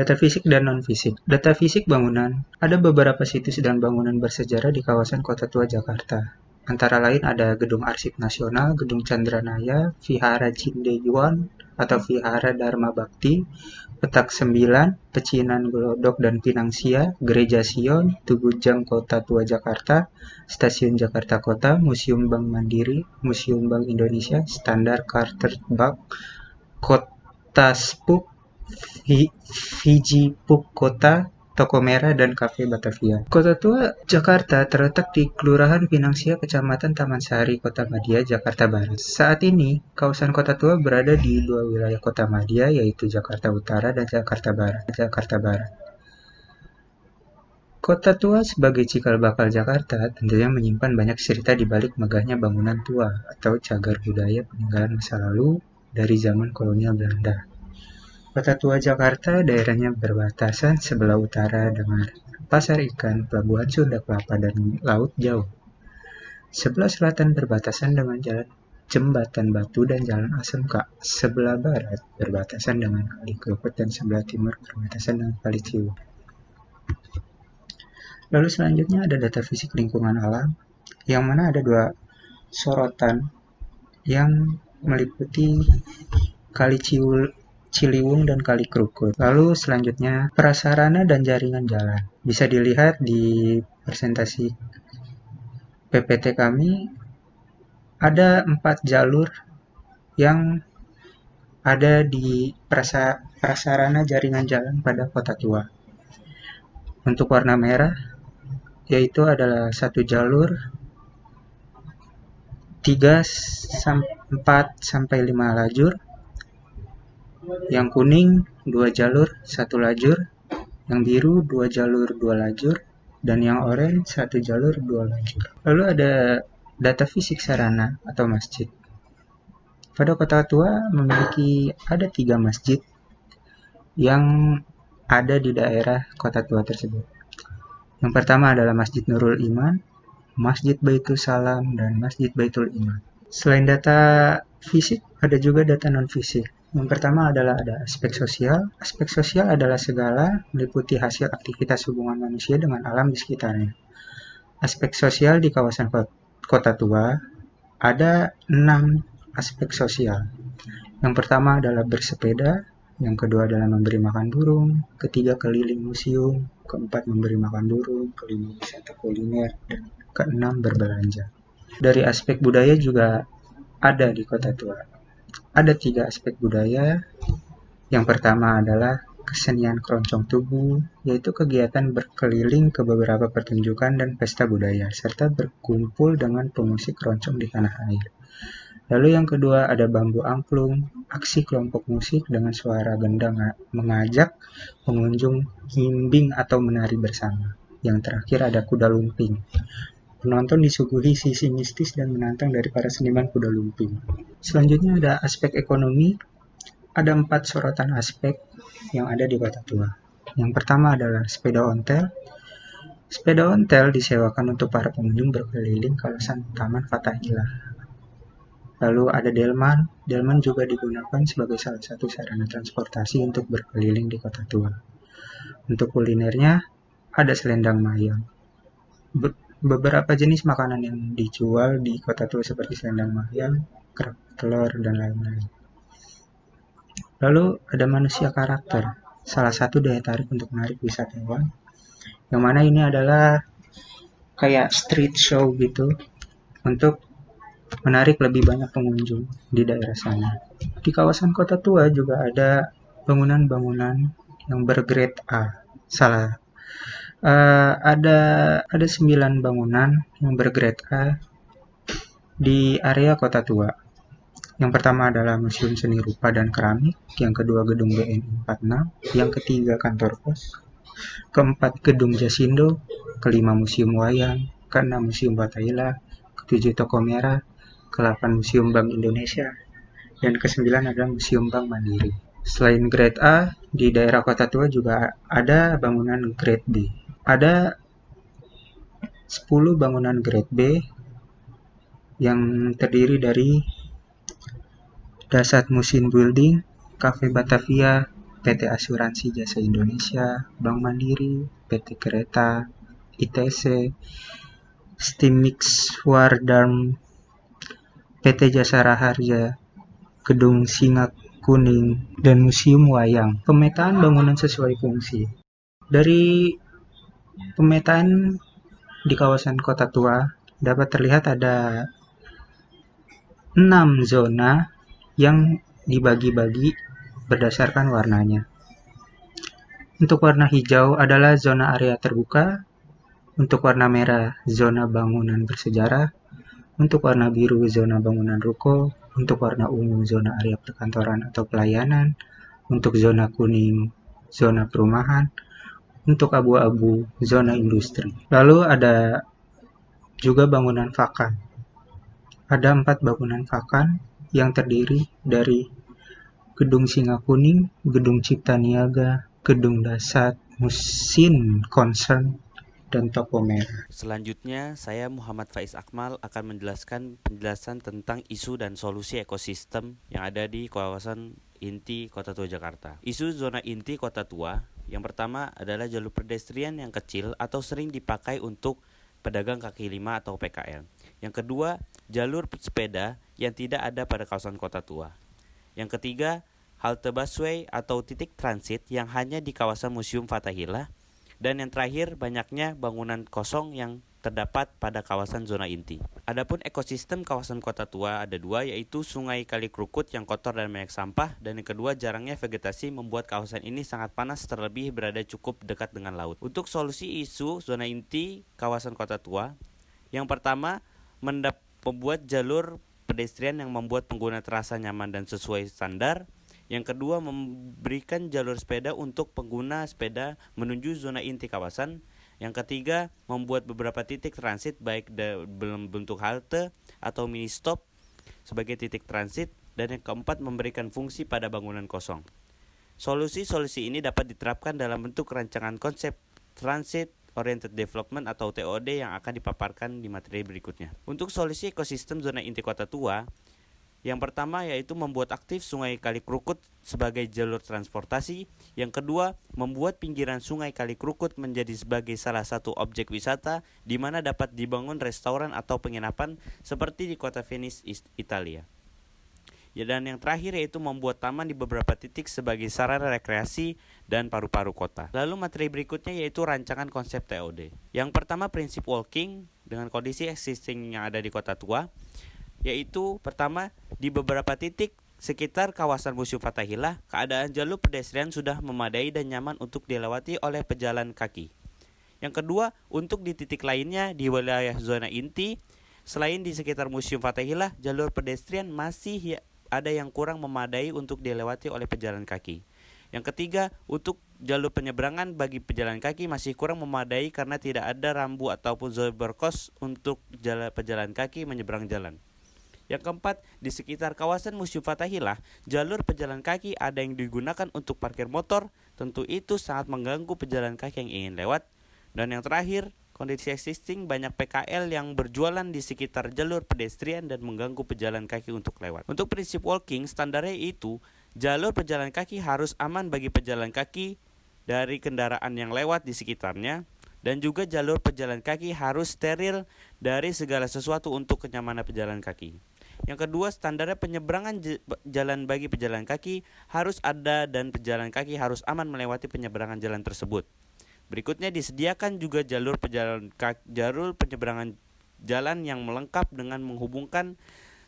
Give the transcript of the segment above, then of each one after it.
Data fisik dan non-fisik. Data fisik bangunan. Ada beberapa situs dan bangunan bersejarah di kawasan Kota Tua Jakarta. Antara lain ada Gedung Arsip Nasional, Gedung Chandranaya, Vihara Cindeyuan atau Vihara Dharma Bakti, Petak Sembilan, Pecinan Glodok dan Pinangsia, Gereja Sion, Tugu Jam Kota Tua Jakarta, Stasiun Jakarta Kota, Museum Bank Mandiri, Museum Bank Indonesia, Standar Chartered Bank, Kota Spuk, Fiji Puk Kota, Toko Merah, dan Cafe Batavia. Kota Tua Jakarta terletak di Kelurahan Pinangsia, Kecamatan Taman Sari, Kota Madia, Jakarta Barat. Saat ini, kawasan Kota Tua berada di dua wilayah Kota Madia, yaitu Jakarta Utara dan Jakarta Barat. Kota Tua sebagai cikal bakal Jakarta tentunya menyimpan banyak cerita di balik megahnya bangunan tua atau cagar budaya peninggalan masa lalu dari zaman kolonial Belanda. Kota Tua Jakarta daerahnya berbatasan sebelah utara dengan Pasar Ikan, Pelabuhan Sunda Kelapa, dan Laut Jauh. Sebelah selatan berbatasan dengan Jalan Jembatan Batu dan Jalan Asmk. Sebelah barat berbatasan dengan Kali Krukut dan sebelah timur berbatasan dengan Kali Ciliwung. Lalu selanjutnya ada data fisik lingkungan alam, yang mana ada dua sorotan yang meliputi Kali Ciliwung dan Kali Krukut. Lalu selanjutnya prasarana dan jaringan jalan. Bisa dilihat di presentasi PPT kami ada 4 jalur yang ada di prasarana jaringan jalan pada Kota Tua. Untuk warna merah yaitu adalah 1 jalur 4-5 lajur, yang kuning 2 jalur 1 lajur, yang biru 2 jalur 2 lajur, dan yang oranye 1 jalur 2 lajur. Lalu ada data fisik sarana atau masjid. Pada Kota Tua memiliki ada 3 masjid yang ada di daerah Kota Tua tersebut. Yang pertama adalah Masjid Nurul Iman, Masjid Baitul Salam, dan Masjid Baitul Iman. Selain data fisik, ada juga data non-fisik. Yang pertama adalah ada aspek sosial. Aspek sosial adalah segala meliputi hasil aktivitas hubungan manusia dengan alam di sekitarnya. Aspek sosial di kawasan Kota Tua ada 6 aspek sosial. Yang pertama adalah bersepeda, yang kedua adalah memberi makan burung, ketiga keliling museum, keempat memberi makan burung, kelima wisata kuliner, dan keenam berbelanja. Dari aspek budaya juga ada di Kota Tua. Ada 3 aspek budaya. Yang pertama adalah kesenian keroncong tugu, yaitu kegiatan berkeliling ke beberapa pertunjukan dan pesta budaya, serta berkumpul dengan pemusik keroncong di tanah air. Lalu yang kedua ada bambu angklung, aksi kelompok musik dengan suara gendang mengajak pengunjung himbing atau menari bersama. Yang terakhir ada kuda lumping. Penonton disuguhi sisi mistis dan menantang dari para seniman kuda lumping. Selanjutnya ada aspek ekonomi. Ada 4 sorotan aspek yang ada di Kota Tua. Yang pertama adalah sepeda ontel. Sepeda ontel disewakan untuk para pengunjung berkeliling kawasan Taman Fathahillah. Lalu ada delman. Delman juga digunakan sebagai salah satu sarana transportasi untuk berkeliling di Kota Tua. Untuk kulinernya ada selendang mayang. Beberapa jenis makanan yang dijual di Kota Tua seperti selendang mayang, kerak telur, dan lain-lain. Lalu ada manusia karakter, salah satu daya tarik untuk menarik wisatawan, yang mana ini adalah kayak street show gitu untuk menarik lebih banyak pengunjung di daerah sana. Di kawasan Kota Tua juga ada bangunan-bangunan yang bergrade A. Ada 9 bangunan yang bergrade A di area Kota Tua. Yang pertama adalah Museum Seni Rupa dan Keramik, yang kedua Gedung BNI 46, yang ketiga Kantor Pos, keempat Gedung Jasindo, kelima Museum Wayang, keenam Museum Fathahillah, ketujuh Toko Merah, ke-8 Museum Bank Indonesia, dan ke-9 adalah Museum Bank Mandiri. Selain grade A, di daerah Kota Tua juga ada bangunan grade B. Ada 10 bangunan grade B yang terdiri dari Dasat Musin Building, Cafe Batavia, PT Asuransi Jasa Indonesia, Bank Mandiri, PT Kereta, ITC, Stimix Wardarm, PT Jasa Raharja, Gedung Singa Kuning, dan Museum Wayang. Pemetaan bangunan sesuai fungsi. Dari pemetaan di kawasan Kota Tua dapat terlihat ada 6 zona yang dibagi-bagi berdasarkan warnanya. Untuk warna hijau adalah zona area terbuka, untuk warna merah zona bangunan bersejarah, untuk warna biru zona bangunan ruko, untuk warna ungu zona area perkantoran atau pelayanan, untuk zona kuning zona perumahan, untuk abu-abu zona industri. Lalu ada juga bangunan vakan. Ada 4 bangunan vakan yang terdiri dari Gedung Singa Kuning, Gedung Cipta Niaga, Gedung Dasar, Musin Concern, dan Toko Merah. Selanjutnya, saya Muhammad Faiz Akmal akan menjelaskan penjelasan tentang isu dan solusi ekosistem yang ada di kawasan inti Kota Tua Jakarta. Isu zona inti Kota Tua yang pertama adalah jalur pedestrian yang kecil atau sering dipakai untuk pedagang kaki lima atau PKL. Yang kedua, jalur sepeda yang tidak ada pada kawasan Kota Tua. Yang ketiga, halte busway atau titik transit yang hanya di kawasan Museum Fathahillah. Dan yang terakhir, banyaknya bangunan kosong yang terdapat pada kawasan zona inti. Adapun ekosistem kawasan Kota Tua ada 2, yaitu Sungai Kali Krukut yang kotor dan banyak sampah, dan yang kedua, jarangnya vegetasi membuat kawasan ini sangat panas, terlebih berada cukup dekat dengan laut. Untuk solusi isu zona inti kawasan Kota Tua, yang pertama, membuat jalur pedestrian yang membuat pengguna terasa nyaman dan sesuai standar. Yang kedua, memberikan jalur sepeda untuk pengguna sepeda menuju zona inti kawasan. Yang ketiga, membuat beberapa titik transit baik dalam bentuk halte atau mini stop sebagai titik transit. Dan yang keempat, memberikan fungsi pada bangunan kosong. Solusi-solusi ini dapat diterapkan dalam bentuk rancangan konsep Transit Oriented Development atau TOD yang akan dipaparkan di materi berikutnya. Untuk solusi ekosistem zona inti Kota Tua, yang pertama yaitu membuat aktif Sungai Kali Krukut sebagai jalur transportasi. Yang kedua, membuat pinggiran Sungai Kali Krukut menjadi sebagai salah satu objek wisata di mana dapat dibangun restoran atau penginapan seperti di kota Venice, Italia. Dan yang terakhir yaitu membuat taman di beberapa titik sebagai sarana rekreasi dan paru-paru kota. Lalu materi berikutnya yaitu rancangan konsep TOD. Yang pertama, prinsip walking dengan kondisi existing yang ada di Kota Tua. Yaitu pertama, di beberapa titik sekitar kawasan Museum Fathahillah, keadaan jalur pedestrian sudah memadai dan nyaman untuk dilewati oleh pejalan kaki. Yang kedua, untuk di titik lainnya di wilayah zona inti, selain di sekitar Museum Fathahillah, jalur pedestrian masih ada yang kurang memadai untuk dilewati oleh pejalan kaki. Yang ketiga, untuk jalur penyeberangan bagi pejalan kaki masih kurang memadai karena tidak ada rambu ataupun zebra cross untuk pejalan kaki menyeberang jalan. Yang keempat, di sekitar kawasan Museum Fathahillah, jalur pejalan kaki ada yang digunakan untuk parkir motor, tentu itu sangat mengganggu pejalan kaki yang ingin lewat. Dan yang terakhir, kondisi existing banyak PKL yang berjualan di sekitar jalur pedestrian dan mengganggu pejalan kaki untuk lewat. Untuk prinsip walking, standarnya itu, jalur pejalan kaki harus aman bagi pejalan kaki dari kendaraan yang lewat di sekitarnya. Dan juga jalur pejalan kaki harus steril dari segala sesuatu untuk kenyamanan pejalan kaki. Yang kedua, standar penyeberangan jalan bagi pejalan kaki harus ada dan pejalan kaki harus aman melewati penyeberangan jalan tersebut. Berikutnya, disediakan juga jalur penyeberangan jalan yang melengkap dengan menghubungkan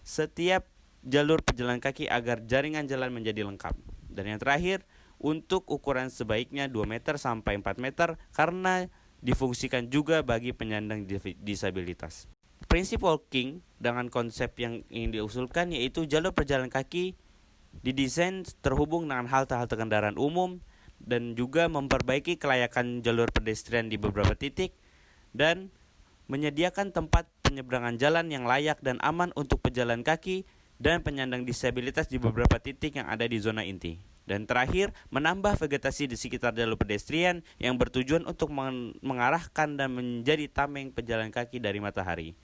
setiap jalur pejalan kaki agar jaringan jalan menjadi lengkap. Dan yang terakhir, untuk ukuran sebaiknya 2 meter sampai 4 meter karena difungsikan juga bagi penyandang disabilitas. Prinsip walking dengan konsep yang ingin diusulkan yaitu jalur pejalan kaki didesain terhubung dengan halte-halte kendaraan umum dan juga memperbaiki kelayakan jalur pedestrian di beberapa titik dan menyediakan tempat penyeberangan jalan yang layak dan aman untuk pejalan kaki dan penyandang disabilitas di beberapa titik yang ada di zona inti. Dan terakhir, menambah vegetasi di sekitar jalur pedestrian yang bertujuan untuk mengarahkan dan menjadi tameng pejalan kaki dari matahari.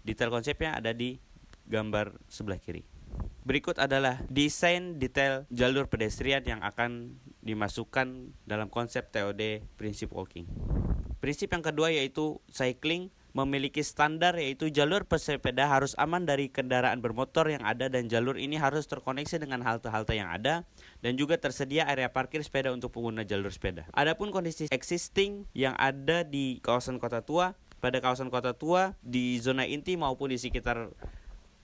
Detail konsepnya ada di gambar sebelah kiri. Berikut adalah desain detail jalur pedestrian yang akan dimasukkan dalam konsep TOD prinsip walking. Prinsip yang kedua yaitu cycling memiliki standar, yaitu jalur pesepeda harus aman dari kendaraan bermotor yang ada dan jalur ini harus terkoneksi dengan halte-halte yang ada dan juga tersedia area parkir sepeda untuk pengguna jalur sepeda. Adapun kondisi existing yang ada di kawasan Kota Tua, pada kawasan Kota Tua di zona inti maupun di sekitar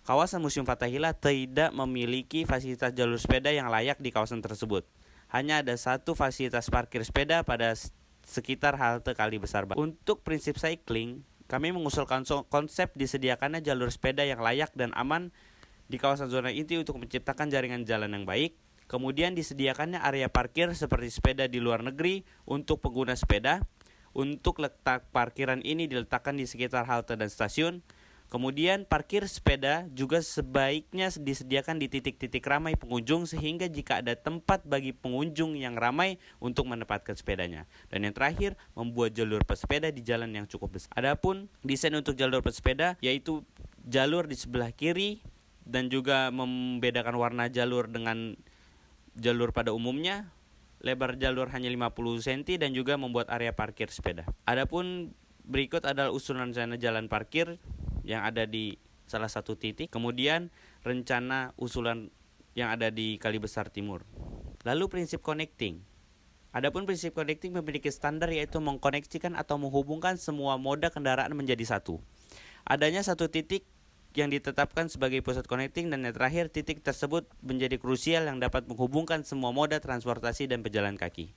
kawasan Museum Fathahillah tidak memiliki fasilitas jalur sepeda yang layak di kawasan tersebut. Hanya ada satu fasilitas parkir sepeda pada sekitar halte Kali Besar. Untuk prinsip cycling, kami mengusulkan konsep disediakannya jalur sepeda yang layak dan aman di kawasan zona inti untuk menciptakan jaringan jalan yang baik. Kemudian disediakannya area parkir seperti sepeda di luar negeri untuk pengguna sepeda. Untuk letak parkiran ini diletakkan di sekitar halte dan stasiun. Kemudian parkir sepeda juga sebaiknya disediakan di titik-titik ramai pengunjung sehingga jika ada tempat bagi pengunjung yang ramai untuk menempatkan sepedanya. Dan yang terakhir, membuat jalur pesepeda di jalan yang cukup besar. Adapun desain untuk jalur pesepeda yaitu jalur di sebelah kiri dan juga membedakan warna jalur dengan jalur pada umumnya. Lebar jalur hanya 50 cm dan juga membuat area parkir sepeda. Adapun berikut adalah usulan rencana jalan parkir yang ada di salah satu titik. Kemudian rencana usulan yang ada di Kali Besar Timur. Lalu prinsip connecting. Adapun prinsip connecting memiliki standar yaitu mengkoneksikan atau menghubungkan semua moda kendaraan menjadi satu. Adanya satu titik yang ditetapkan sebagai pusat connecting dan yang terakhir titik tersebut menjadi krusial yang dapat menghubungkan semua moda transportasi dan pejalan kaki.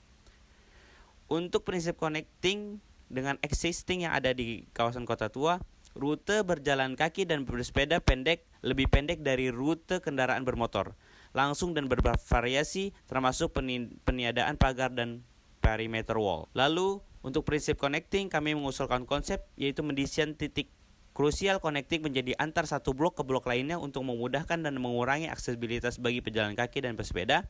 Untuk prinsip connecting dengan existing yang ada di kawasan Kota Tua, rute berjalan kaki dan bersepeda lebih pendek dari rute kendaraan bermotor, langsung dan bervariasi termasuk peniadaan pagar dan perimeter wall. Lalu untuk prinsip connecting kami mengusulkan konsep yaitu mendesain titik krusial connecting menjadi antar satu blok ke blok lainnya untuk memudahkan dan mengurangi aksesibilitas bagi pejalan kaki dan pesepeda.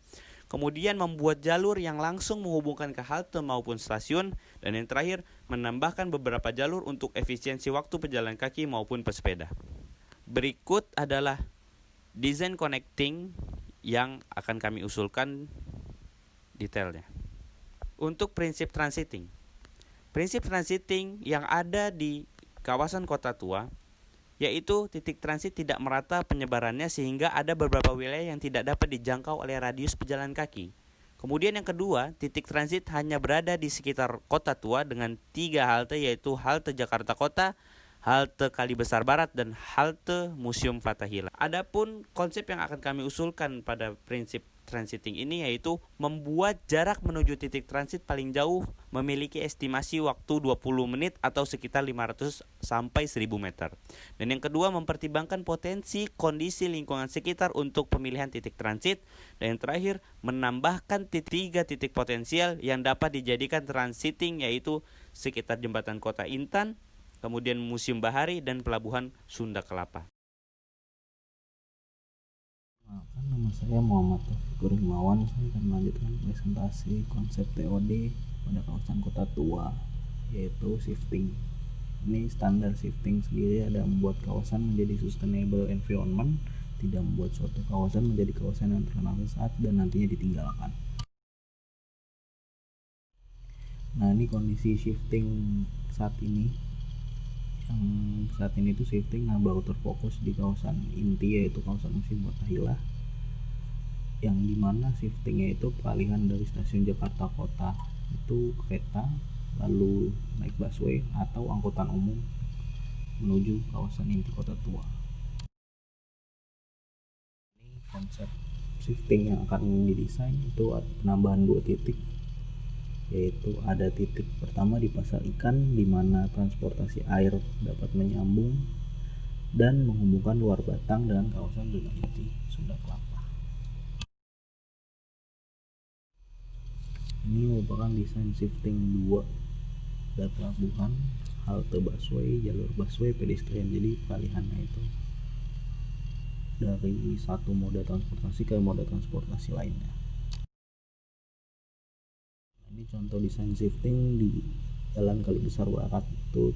Kemudian membuat jalur yang langsung menghubungkan ke halte maupun stasiun. Dan yang terakhir, menambahkan beberapa jalur untuk efisiensi waktu pejalan kaki maupun pesepeda. Berikut adalah desain connecting yang akan kami usulkan detailnya. Untuk prinsip transiting. Prinsip transiting yang ada di kawasan Kota Tua yaitu titik transit tidak merata penyebarannya sehingga ada beberapa wilayah yang tidak dapat dijangkau oleh radius pejalan kaki. Kemudian yang kedua, titik transit hanya berada di sekitar Kota Tua dengan 3 halte yaitu halte Jakarta Kota, halte Kali Besar Barat, dan halte Museum Fathahillah. Adapun konsep yang akan kami usulkan pada prinsip transiting ini yaitu membuat jarak menuju titik transit paling jauh memiliki estimasi waktu 20 menit atau sekitar 500 sampai 1000 meter. Dan yang kedua, mempertimbangkan potensi kondisi lingkungan sekitar untuk pemilihan titik transit. Dan yang terakhir, menambahkan 3 titik potensial yang dapat dijadikan transiting yaitu sekitar jembatan Kota Intan, kemudian Museum Bahari dan Pelabuhan Sunda Kelapa. Nama saya Muhammad Taufikur Himawan. Saya akan melanjutkan presentasi konsep TOD pada kawasan Kota Tua, yaitu shifting. Ini standar shifting sendiri ada membuat kawasan menjadi sustainable environment, tidak membuat suatu kawasan menjadi kawasan yang terkenal sesat dan nantinya ditinggalkan. Nah, ini kondisi shifting saat ini. Yang saat ini itu shifting baru terfokus di kawasan inti yaitu kawasan Museum Fathahillah, yang dimana shiftingnya itu peralihan dari stasiun Jakarta Kota itu kereta lalu naik busway atau angkutan umum menuju kawasan inti Kota Tua. Ini konsep shifting yang akan didesain itu penambahan 2 titik, yaitu ada titik pertama di Pasar Ikan di mana transportasi air dapat menyambung dan menghubungkan luar Batang dengan kawasan zona inti Sunda Kelapa. Ini merupakan desain shifting 2 dan pelabuhan, halte busway, jalur busway, pedestrian. Jadi peralihannya itu dari satu moda transportasi ke moda transportasi lainnya. Ini contoh desain shifting di Jalan Kali Besar Barat. Itu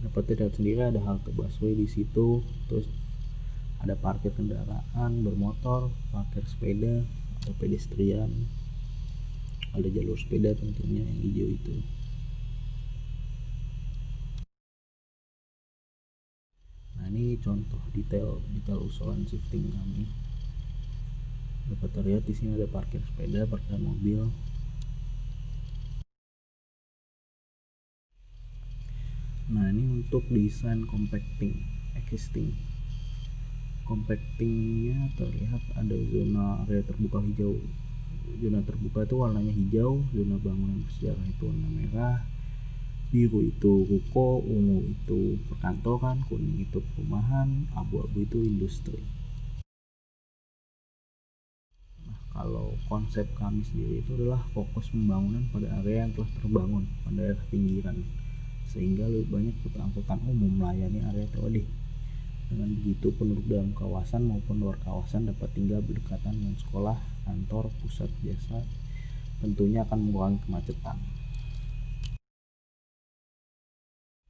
dapat dilihat sendiri ada halte busway di situ, terus ada parkir kendaraan bermotor, parkir sepeda, ada pedestrian, ada jalur sepeda tentunya yang hijau itu. Nah, ini contoh detail usulan shifting kami. Dapat terlihat di sini ada parkir sepeda, parkir mobil. Nah, ini untuk desain compacting existing. Compactingnya terlihat ada zona area terbuka hijau. Zona terbuka itu warnanya hijau, zona bangunan bersejarah itu warna merah, biru itu ruko, ungu itu perkantoran, kuning itu perumahan, abu-abu itu industri. Nah, kalau konsep kami sendiri itu adalah fokus pembangunan pada area yang telah terbangun pada daerah pinggiran, sehingga lebih banyak angkutan umum melayani area TOD. Dengan begitu, penduduk dalam kawasan maupun luar kawasan dapat tinggal berdekatan dengan sekolah, kantor, pusat jasa, tentunya akan mengurangi kemacetan.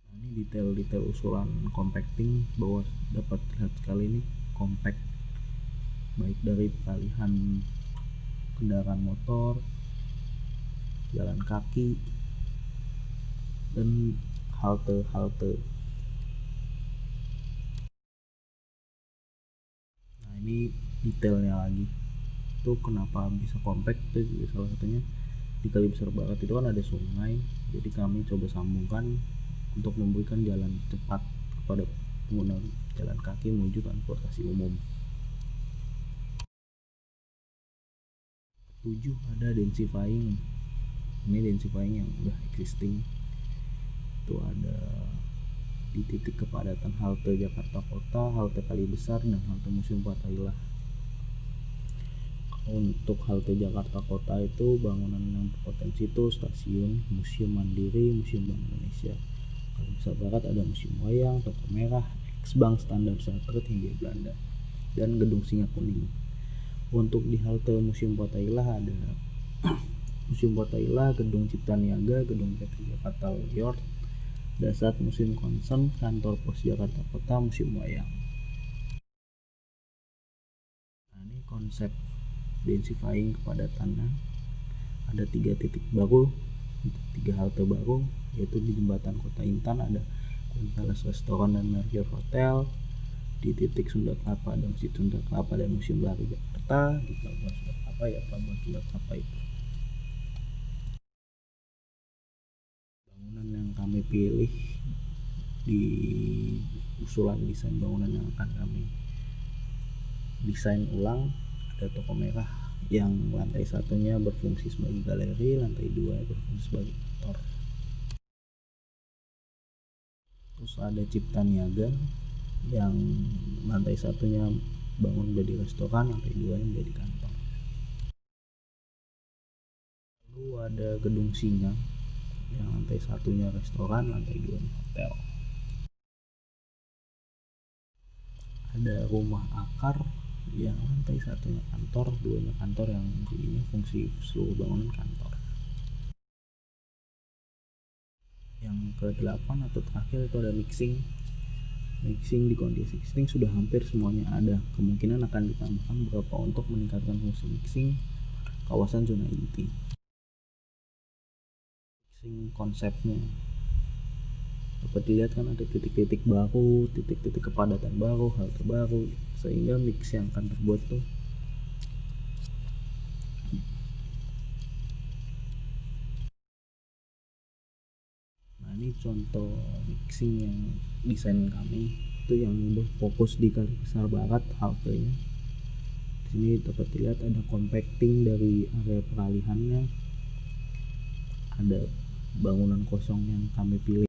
Nah, ini detail-detail usulan compacting bahwa dapat terlihat sekali ini compact, baik dari pengalihan kendaraan motor, jalan kaki, dan halte-halte. Nah, ini detailnya lagi. Itu kenapa bisa compact, itu juga salah satunya di Kali Besar Barat itu kan ada sungai, jadi kami coba sambungkan untuk memberikan jalan cepat kepada pengguna jalan kaki menuju transportasi umum. 7 ada densifying. Ini densifying yang udah existing. Itu ada di titik kepadatan halte Jakarta Kota, halte Kali Besar, dan halte Museum Fathahillah. Untuk halte Jakarta Kota itu bangunan yang berpotensi itu stasiun, Museum Mandiri, Museum Bank Indonesia. Kali Besar Barat ada Museum Wayang, Toko Merah, Ex-Bank Standard Chartered Hindia Belanda, dan Gedung Singa Kuning. Untuk di halte Museum Fathahillah ada Museum Fathahillah, Gedung Cipta Niaga, Gedung PT Jakarta Yard, Dasar Museum Concern, Kantor Pos Jakarta Kota, Museum Wayang. Nah, ini konsep densifying kepadatannya. Ada 3 titik baru, 3 halte baru, yaitu di Jembatan Kota Intan ada Quinteles Restoran dan Mercure Hotel, di titik Sunda Kelapa ada Masjid Sunda Kelapa dan Museum Bahari Jakarta, di Pelabuhan Sunda Kelapa ya Pelabuhan Sunda Kelapa itu. Bangunan yang kami pilih di usulan desain bangunan yang akan kami desain ulang, ada Toko Merah yang lantai satunya berfungsi sebagai galeri, lantai 2 berfungsi sebagai kantor. Terus ada Cipta Niaga yang lantai satunya bangun menjadi restoran, lantai 2 menjadi kantor. Lalu ada Gedung Singa yang lantai satunya restoran, lantai 2 hotel. Ada Rumah Akar yang lantai satunya kantor, 2-nya kantor, yang jadinya fungsi seluruh bangunan kantor. Yang ke-8 atau terakhir itu ada mixing di kondisi existing sudah hampir semuanya ada, kemungkinan akan ditambahkan beberapa untuk meningkatkan fungsi mixing kawasan zona inti. Mixing konsepnya dapat dilihat kan ada titik-titik baru, titik-titik kepadatan baru, halte baru, sehingga mix yang akan terbuat tuh ini contoh mixing yang desain kami itu yang berfokus di Kali Besar Barat haltenya. Di sini dapat dilihat ada compacting dari area peralihannya, ada bangunan kosong yang kami pilih